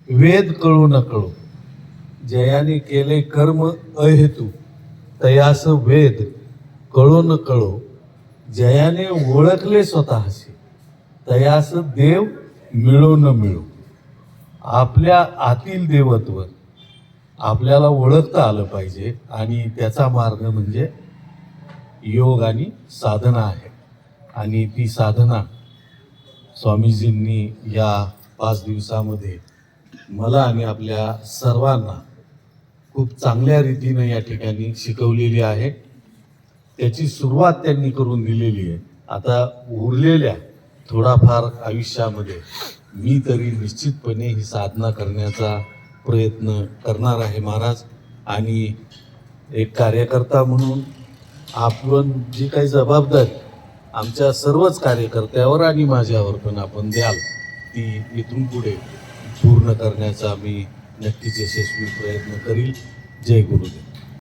वेद कळू न कळो, जयाने केले कर्म अहेतू, तयास वेद कळो न कळो, जयाने ओळखले स्वतःशी, तयास देव मिळो न मिळो. आपल्या आतील देवत्व आपल्याला ओळखता आलं पाहिजे आणि त्याचा मार्ग म्हणजे योग आणि साधना आहे. आणि ती साधना स्वामीजींनी या 5 दिवसामध्ये मला आणि आपल्या सर्वांना खूप चांगल्या रीतीनं या ठिकाणी शिकवलेली आहे. त्याची सुरुवात त्यांनी करून दिलेली आहे. आता उरलेल्या थोडाफार आयुष्यामध्ये मी तरी निश्चितपणे ही साधना करण्याचा प्रयत्न करणार आहे महाराज. आणि एक कार्यकर्ता म्हणून आपण जी काही जबाबदारी आमच्या सर्वच कार्यकर्त्यावर आणि माझ्यावर पण आपण द्याल, ती इथून पुढे पूर्ण करण्याचा मी नक्कीच यशस्वी प्रयत्न करील. जय गुरुदेव.